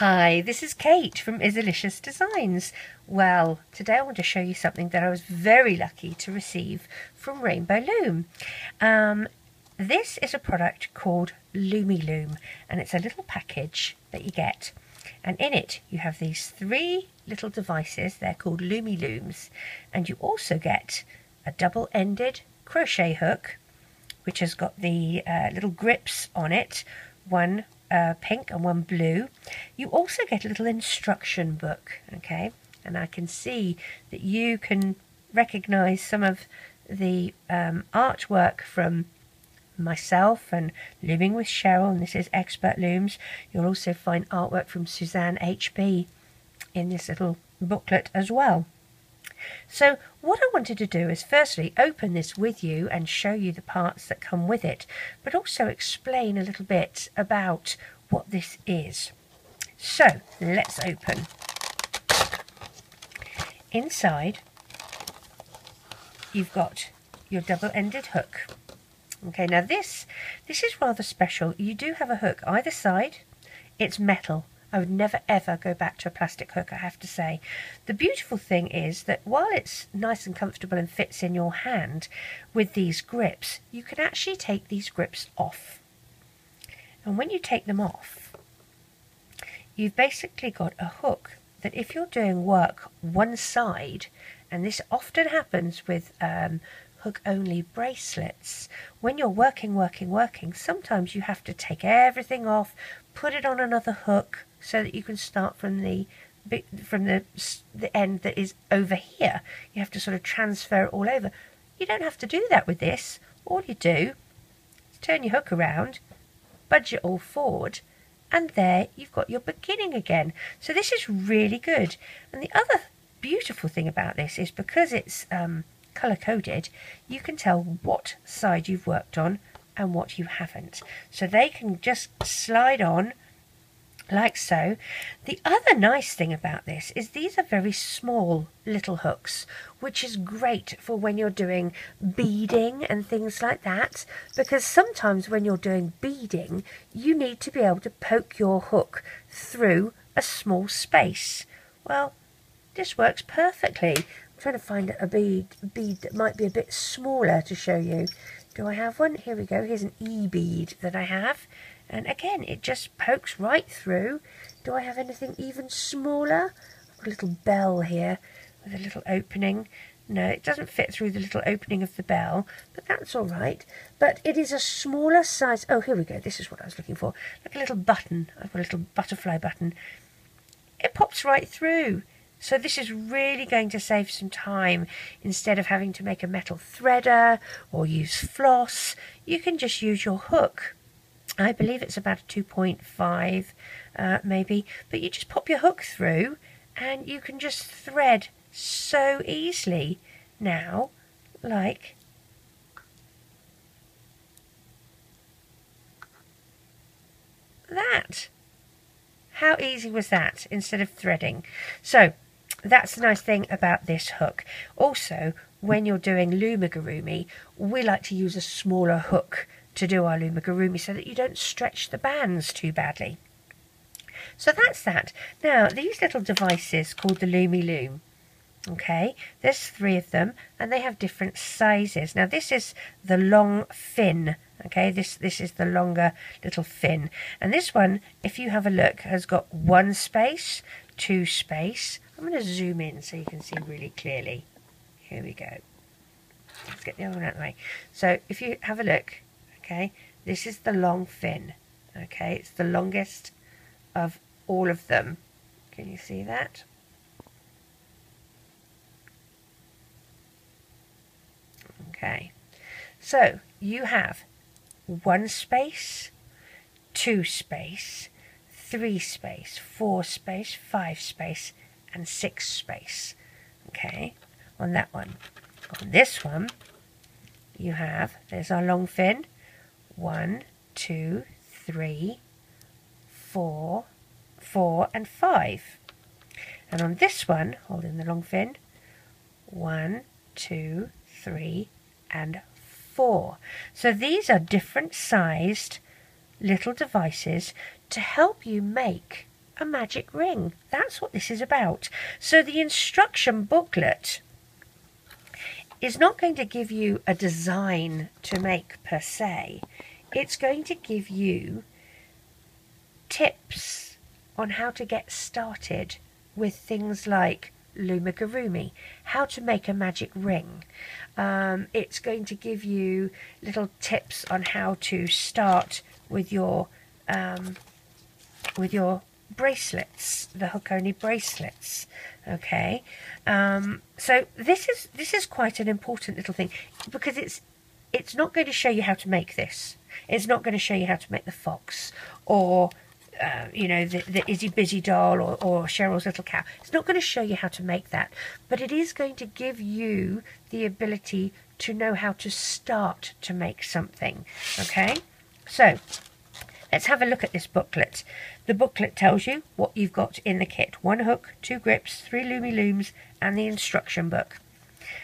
Hi, this is Kate from Izzalicious Designs. Well, today I want to show you something that I was very lucky to receive from Rainbow Loom. This is a product called LoomiLoom, and it's a little package that you get. And in it you have these three little devices. They're called LoomiLooms. And you also get a double-ended crochet hook, which has got the little grips on it, one pink and one blue. You also get a little instruction book, okay? And I can see that you can recognize some of the artwork from myself and Looming with Cheryl, and this is Expert Looms. You'll also find artwork from Suzanne HB in this little booklet as well. So what I wanted to do is firstly open this with you and show you the parts that come with it, but also explain a little bit about what this is. So let's open. Inside you've got your double-ended hook. Okay, now this is rather special. You do have a hook either side. It's metal. I would never ever go back to a plastic hook, I have to say. The beautiful thing is that while it's nice and comfortable and fits in your hand with these grips, you can actually take these grips off. And when you take them off, you've basically got a hook that if you're doing work one side, and this often happens with hook-only bracelets, when you're working, sometimes you have to take everything off, put it on another hook, so that you can start from the end that is over here. You have to sort of transfer it all over. You don't have to do that with this. All you do is turn your hook around, budge it all forward, and there you've got your beginning again. So this is really good. And the other beautiful thing about this is because it's colour-coded, you can tell what side you've worked on and what you haven't. So they can just slide on like so. The other nice thing about this is these are very small little hooks, which is great for when you're doing beading and things like that, because sometimes when you're doing beading you need to be able to poke your hook through a small space. Well, this works perfectly. I'm trying to find a bead that might be a bit smaller to show you. Do I have one? Here we go. Here's an E bead that I have. And again, it just pokes right through. Do I have anything even smaller? I've got a little bell here with a little opening. No, it doesn't fit through the little opening of the bell, but that's all right. But it is a smaller size. Oh, here we go. This is what I was looking for. Like a little button. I've got a little butterfly button. It pops right through. So this is really going to save some time. Instead of having to make a metal threader or use floss, you can just use your hook. I believe it's about a 2.5 maybe, but you just pop your hook through and you can just thread so easily now, like that. How easy was that instead of threading? So that's the nice thing about this hook. Also, when you're doing Loomigurumi, we like to use a smaller hook to do our Loomigurumi so that you don't stretch the bands too badly. So that's that. Now, these little devices called the LoomiLoom, okay, there's three of them and they have different sizes. Now, this is the long fin, okay, this is the longer little fin. And this one, if you have a look, has got one space, two space. I'm going to zoom in so you can see really clearly. Here we go. Let's get the other one out of the way. So if you have a look, okay, this is the long fin. Okay, it's the longest of all of them. Can you see that? Okay, so you have one space, two space, three space, four space, five space, and six space. Okay, on that one. On this one, you have, there's our long fin, 1, 2, 3, 4, 4, and 5. And on this one, holding the long fin, 1, 2, 3, and 4. So these are different sized little devices to help you make a magic ring. That's what this is about. So the instruction booklet is not going to give you a design to make per se. It's going to give you tips on how to get started with things like Loomigurumi, how to make a magic ring. It's going to give you little tips on how to start with your bracelets, the hook-only bracelets. Okay, so this is quite an important little thing, because it's not going to show you how to make this. It's not going to show you how to make the fox, or you know, the Izzy Busy doll, or Cheryl's little cow. It's not going to show you how to make that, but it is going to give you the ability to know how to start to make something. Okay, so let's have a look at this booklet. The booklet tells you what you've got in the kit: 1 hook, 2 grips, 3 LoomiLooms, and the instruction book.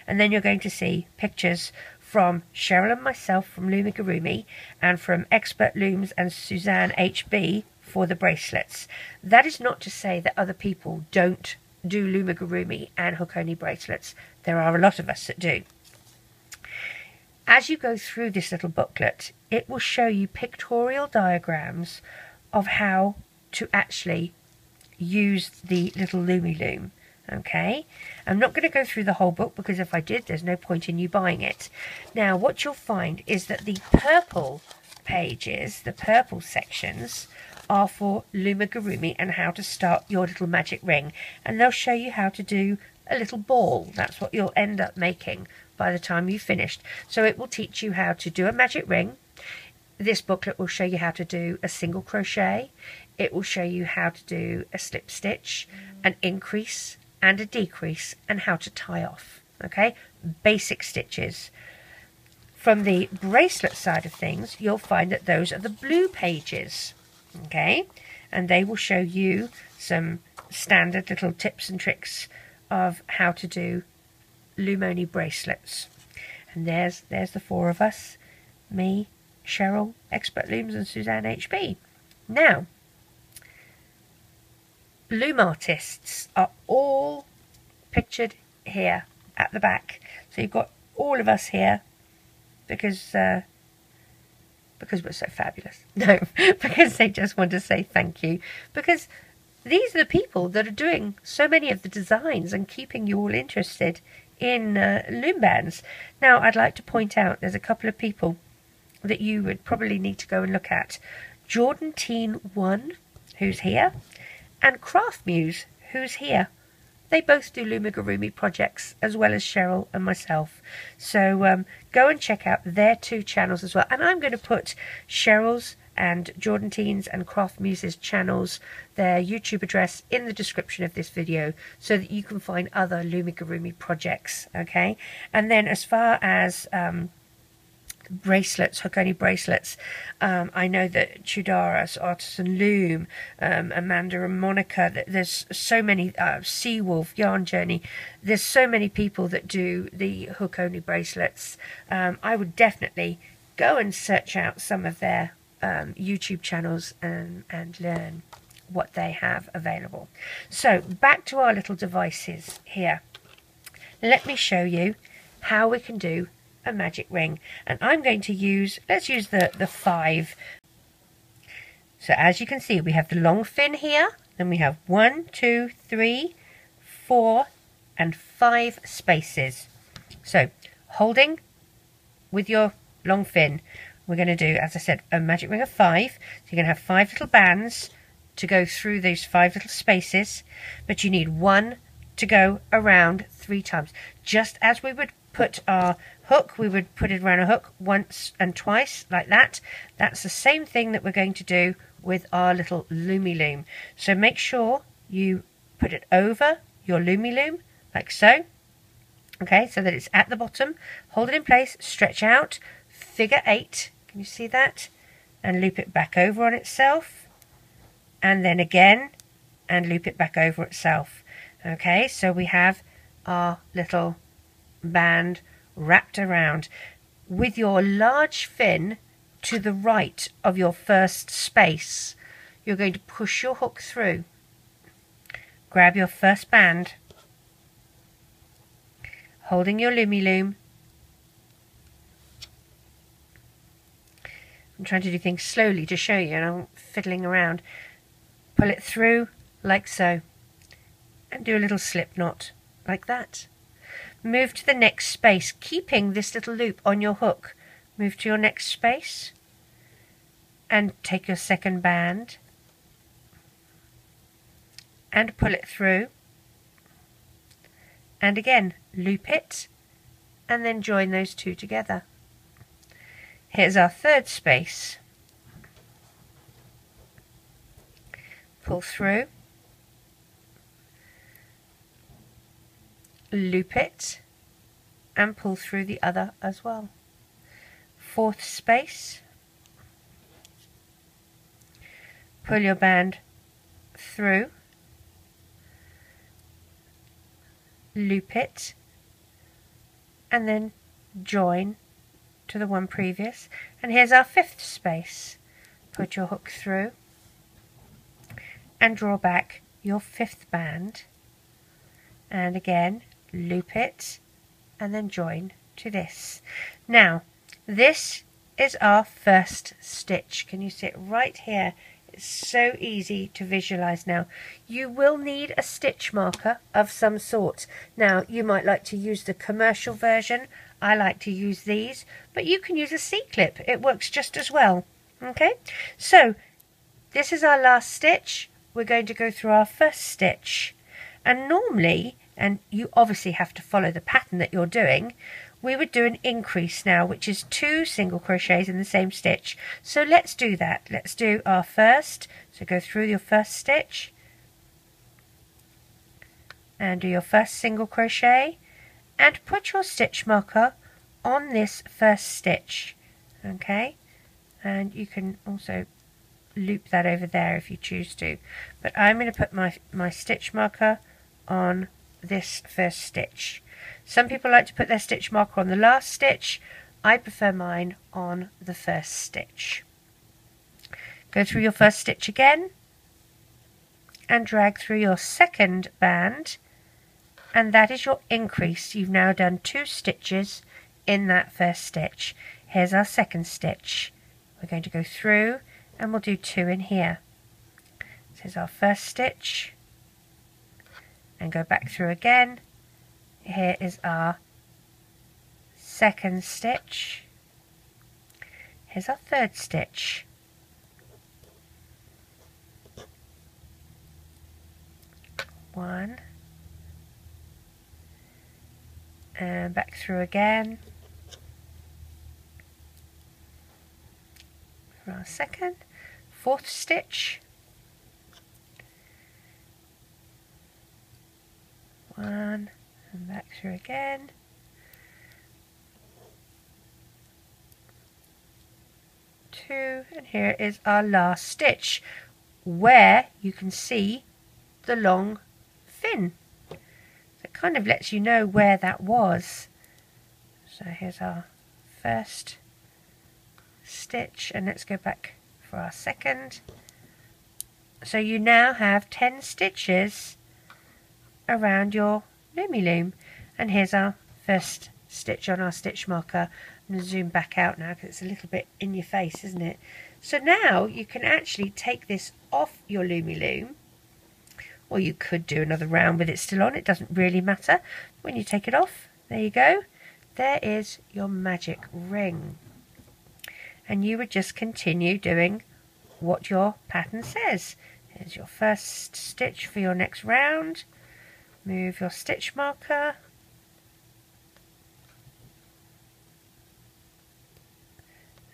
And then you're going to see pictures from Cheryl and myself from Loomigurumi, and from Expert Looms and Suzanne HB for the bracelets. That is not to say that other people don't do Loomigurumi and hook-only bracelets. There are a lot of us that do. As you go through this little booklet, it will show you pictorial diagrams of how to actually use the little LoomiLoom. Okay, I'm not going to go through the whole book, because if I did, there's no point in you buying it. Now, what you'll find is that the purple pages, the purple sections, are for Loomigurumi and how to start your little magic ring, and they'll show you how to do a little ball. That's what you'll end up making by the time you've finished. So it will teach you how to do a magic ring. This booklet will show you how to do a single crochet. It will show you how to do a slip stitch, an increase and a decrease, and how to tie off. Okay, basic stitches. From the bracelet side of things, you'll find that those are the blue pages. Okay, and they will show you some standard little tips and tricks of how to do loom-only bracelets. And there's the 4 of us: me, Cheryl, Expert Looms, and Suzanne HB. Now, Loom Artists are all pictured here at the back. So you've got all of us here because we're so fabulous. No, because they just want to say thank you. Because these are the people that are doing so many of the designs and keeping you all interested in loom bands. Now, I'd like to point out there's a couple of people that you would probably need to go and look at. Jordan Teen 1, who's here, and Craft Muse, who's here. They both do Loomigurumi projects, as well as Cheryl and myself. So go and check out their 2 channels as well. And I'm going to put Cheryl's and Jordan Teen's and Craft Muse's channels, their YouTube address, in the description of this video, so that you can find other Loomigurumi projects. Okay, and then as far as bracelets, hook-only bracelets, I know that Chudara's Artisan Loom, Amanda and Monica, there's so many, Seawolf, Yarn Journey, there's so many people that do the hook-only bracelets. I would definitely go and search out some of their YouTube channels and learn what they have available. So back to our little devices here. Let me show you how we can do a magic ring, and I'm going to use, let's use the 5. So as you can see, we have the long fin here, then we have 1, 2, 3, 4 and 5 spaces. So holding with your long fin, we're going to do, as I said, a magic ring of 5. So you're going to have 5 little bands to go through these 5 little spaces, but you need 1 to go around 3 times. Just as we would put our hook, we would put it around a hook once and twice, like that. That's the same thing that we're going to do with our little LoomiLoom. So make sure you put it over your LoomiLoom, like so. Okay, so that it's at the bottom. Hold it in place, stretch out, figure 8. Can you see that? And loop it back over on itself. And then again, and loop it back over itself. Okay, so we have our little band wrapped around with your large fin to the right of your first space. You're going to push your hook through grab your first band, holding your LoomiLoom. I'm trying to do things slowly to show you, and I'm fiddling around. Pull it through like so, and do a little slip knot like that. Move to the next space, keeping this little loop on your hook. Move to your next space and take your second band and pull it through, and again loop it and then join those two together. Here's our third space. Pull through, loop it and pull through the other as well. Fourth space, pull your band through, loop it and then join to the one previous. And here's our fifth space. Put your hook through and draw back your fifth band, and again loop it and then join to this. Now this is our first stitch. Can you see it right here? It's so easy to visualize now. You will need a stitch marker of some sort. Now you might like to use the commercial version. I like to use these, but you can use a C-clip. It works just as well. Okay, so this is our last stitch. We're going to go through our first stitch, and normally, and you obviously have to follow the pattern that you're doing, we would do an increase now, which is 2 single crochets in the same stitch. So let's do that. Let's do our first. So go through your first stitch and do your first single crochet and put your stitch marker on this first stitch. Okay, and you can also loop that over there if you choose to, but I'm going to put my stitch marker on this first stitch. Some people like to put their stitch marker on the last stitch. I prefer mine on the first stitch. Go through your first stitch again and drag through your second band, and that is your increase. You've now done 2 stitches in that first stitch. Here's our second stitch. We're going to go through and we'll do 2 in here. This is our first stitch and go back through again. Here is our second stitch. Here's our third stitch. One, and back through again for our second, fourth stitch, one, and back through again, two, and here is our last stitch where you can see the long fin. It kind of lets you know where that was. So here's our first stitch, and let's go back for our second. So you now have 10 stitches around your LoomiLoom, and here's our first stitch on our stitch marker. I'm going to zoom back out now because it's a little bit in your face, isn't it? So now you can actually take this off your LoomiLoom, or you could do another round with it still on. It doesn't really matter. When you take it off, there you go. There is your magic ring. And you would just continue doing what your pattern says. Here's your first stitch for your next round. Move your stitch marker.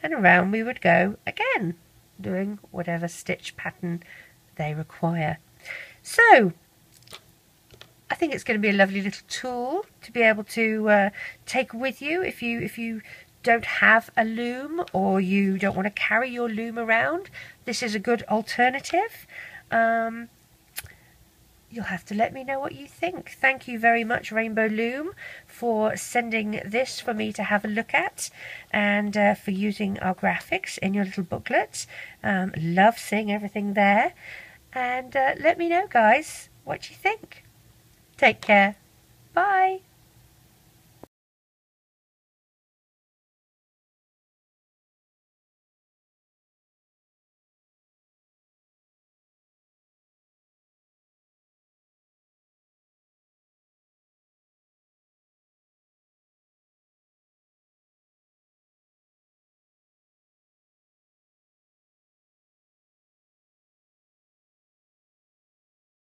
And around we would go again, doing whatever stitch pattern they require. So, I think it's going to be a lovely little tool to be able to take with you if you don't have a loom, or you don't want to carry your loom around. This is a good alternative. You'll have to let me know what you think. Thank you very much, Rainbow Loom, for sending this for me to have a look at, and for using our graphics in your little booklet. Love seeing everything there. And let me know, guys, what do you think? Take care. Bye.